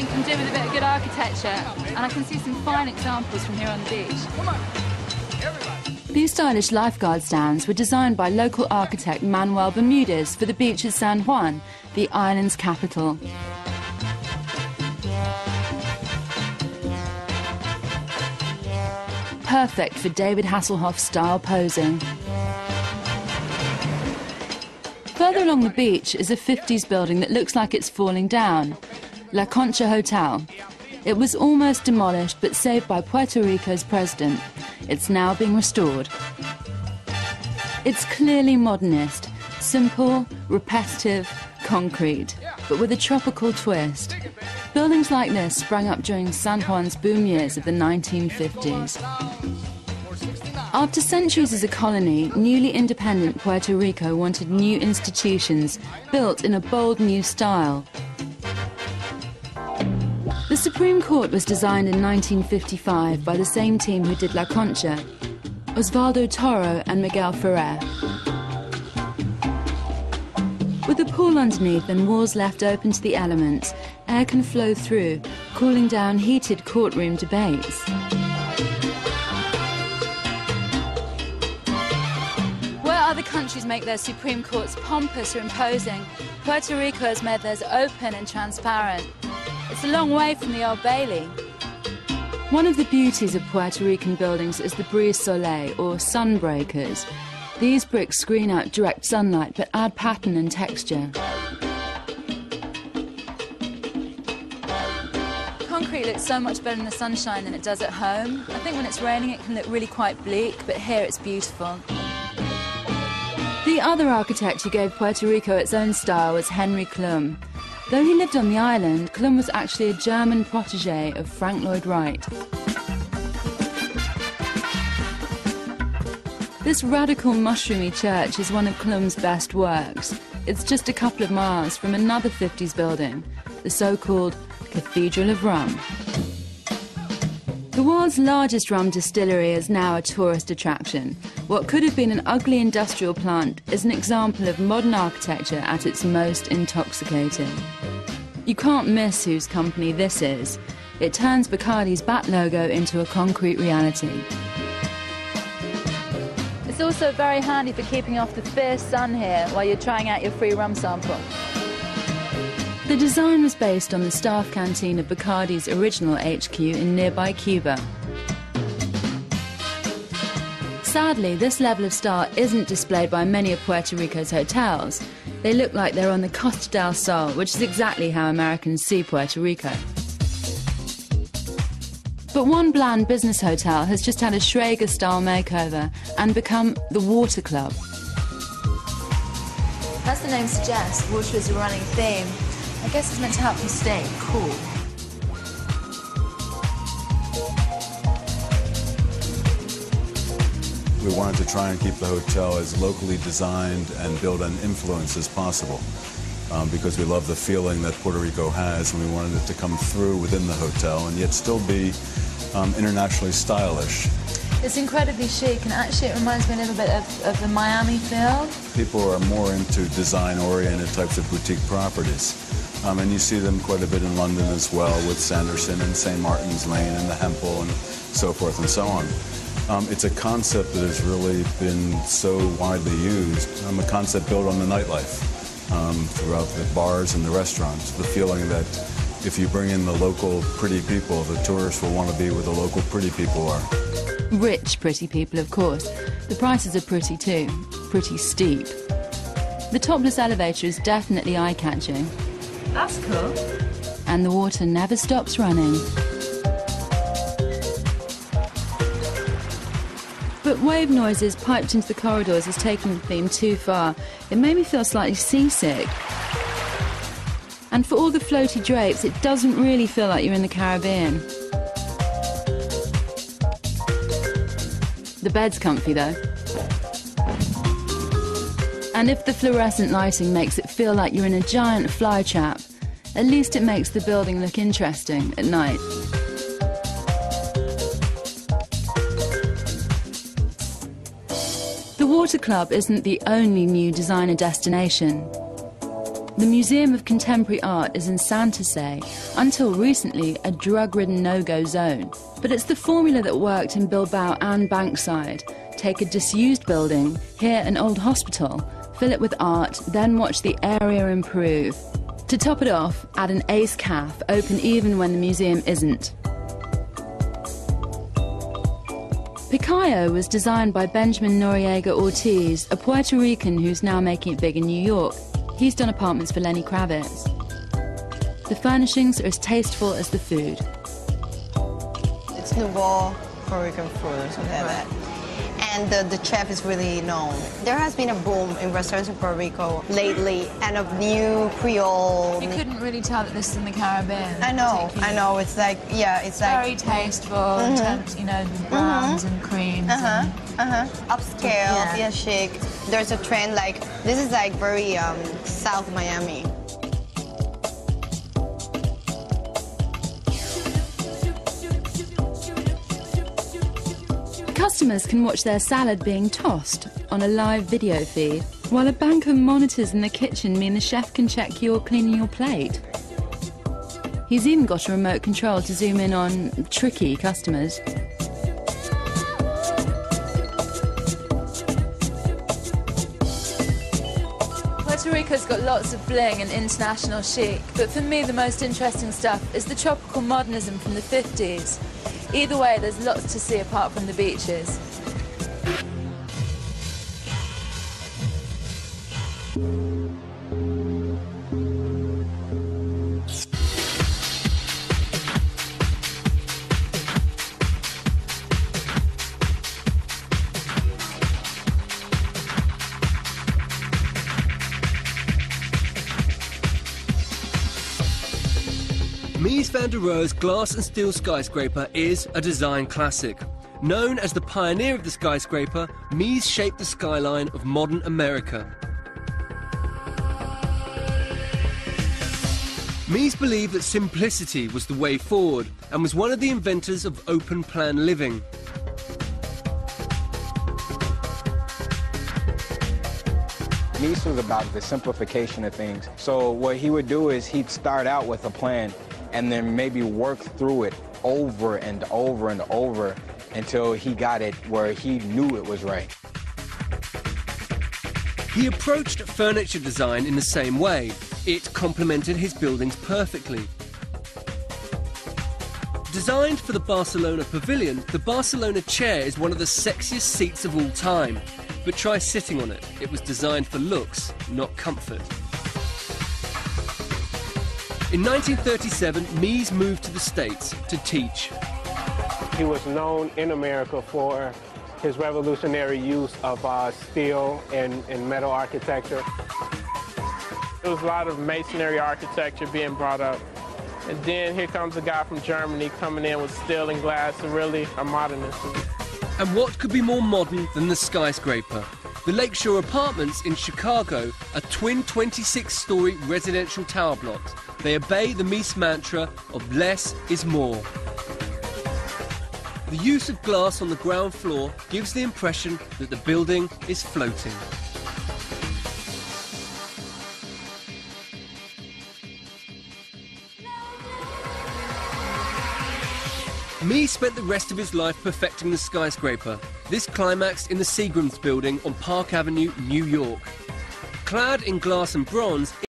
something can do with a bit of good architecture, and I can see some fine examples from here on the beach. Come on, everybody. These stylish lifeguard stands were designed by local architect Manuel Bermudez for the beach at San Juan, the island's capital. Perfect for David Hasselhoff-style posing. Further along the beach is a 50s building that looks like it's falling down, La Concha Hotel. It was almost demolished but saved by Puerto Rico's president. It's now being restored. It's clearly modernist, simple, repetitive, concrete, but with a tropical twist. Buildings like this sprang up during San Juan's boom years of the 1950s. After centuries as a colony, newly independent Puerto Rico wanted new institutions built in a bold new style. The Supreme Court was designed in 1955 by the same team who did La Concha, Osvaldo Toro and Miguel Ferrer. With a pool underneath and walls left open to the elements, air can flow through, cooling down heated courtroom debates. Where other countries make their Supreme Courts pompous or imposing, Puerto Rico has made theirs open and transparent. It's a long way from the Old Bailey. One of the beauties of Puerto Rican buildings is the brise soleil, or sunbreakers. These bricks screen out direct sunlight but add pattern and texture. Concrete looks so much better in the sunshine than it does at home. I think when it's raining it can look really quite bleak, but here it's beautiful. The other architect who gave Puerto Rico its own style was Henry Klum. Though he lived on the island, Klum was actually a German protégé of Frank Lloyd Wright. This radical mushroomy church is one of Klum's best works. It's just a couple of miles from another 50s building, the so-called Cathedral of Rum. The world's largest rum distillery is now a tourist attraction. What could have been an ugly industrial plant is an example of modern architecture at its most intoxicating. You can't miss whose company this is. It turns Bacardi's bat logo into a concrete reality. It's also very handy for keeping off the fierce sun here while you're trying out your free rum sample. The design was based on the staff canteen of Bacardi's original HQ in nearby Cuba. Sadly, this level of style isn't displayed by many of Puerto Rico's hotels. They look like they're on the Costa del Sol, which is exactly how Americans see Puerto Rico. But one bland business hotel has just had a Schrager-style makeover and become the Water Club. As the name suggests, water is a running theme. I guess it's meant to help you stay cool. We wanted to try and keep the hotel as locally designed and build an influence as possible because we love the feeling that Puerto Rico has, and we wanted it to come through within the hotel and yet still be internationally stylish. It's incredibly chic, and actually it reminds me a little bit of the Miami feel. People are more into design-oriented types of boutique properties. And you see them quite a bit in London as well, with Sanderson and St. Martin's Lane and the Hempel and so forth and so on. It's a concept that has really been so widely used, a concept built on the nightlife throughout the bars and the restaurants. The feeling that if you bring in the local pretty people, the tourists will want to be where the local pretty people are. Rich pretty people, of course. The prices are pretty too, pretty steep. The topless elevator is definitely eye-catching. That's cool. And the water never stops running. But wave noises piped into the corridors has taken the theme too far. It made me feel slightly seasick. And for all the floaty drapes, it doesn't really feel like you're in the Caribbean. The bed's comfy though. And if the fluorescent lighting makes it feel like you're in a giant fly trap, at least it makes the building look interesting at night. The Water Club isn't the only new designer destination. The Museum of Contemporary Art is in San Jose, until recently a drug-ridden no-go zone. But it's the formula that worked in Bilbao and Bankside. Take a disused building, here an old hospital, fill it with art, then watch the area improve. To top it off, add an ace cafe, open even when the museum isn't. Picayo was designed by Benjamin Noriega Ortiz, a Puerto Rican who's now making it big in New York. He's done apartments for Lenny Kravitz. The furnishings are as tasteful as the food. It's nouveau Puerto Rican food or something like that. And the chef is really known. There has been a boom in restaurants in Puerto Rico lately, and of new Creole. You couldn't really tell that this is in the Caribbean. I know. It's like, yeah, it's like very tasteful in terms, you know, the browns and creams. Upscale, yeah, chic. There's a trend like this is like very South Miami. Customers can watch their salad being tossed on a live video feed, while a bank of monitors in the kitchen mean the chef can check you're cleaning your plate. He's even got a remote control to zoom in on tricky customers. Puerto Rico's got lots of bling and international chic, but for me the most interesting stuff is the tropical modernism from the 50s. Either way, there's lots to see apart from the beaches. Mies van der Rohe's glass and steel skyscraper is a design classic. Known as the pioneer of the skyscraper, Mies shaped the skyline of modern America. Mies believed that simplicity was the way forward and was one of the inventors of open plan living. Mies was about the simplification of things. So what he would do is he'd start out with a plan and then maybe work through it over and over and over until he got it where he knew it was right. He approached furniture design in the same way. It complemented his buildings perfectly. Designed for the Barcelona Pavilion, the Barcelona chair is one of the sexiest seats of all time. But try sitting on it. It was designed for looks, not comfort. In 1937, Mies moved to the States to teach. He was known in America for his revolutionary use of steel and metal architecture. There was a lot of masonry architecture being brought up. And then here comes a guy from Germany coming in with steel and glass and really a modernist. And what could be more modern than the skyscraper? The Lakeshore Apartments in Chicago are twin 26-story residential tower blocks. They obey the Mies mantra of less is more. The use of glass on the ground floor gives the impression that the building is floating. Mies spent the rest of his life perfecting the skyscraper. This climaxed in the Seagram's building on Park Avenue, New York. Clad in glass and bronze,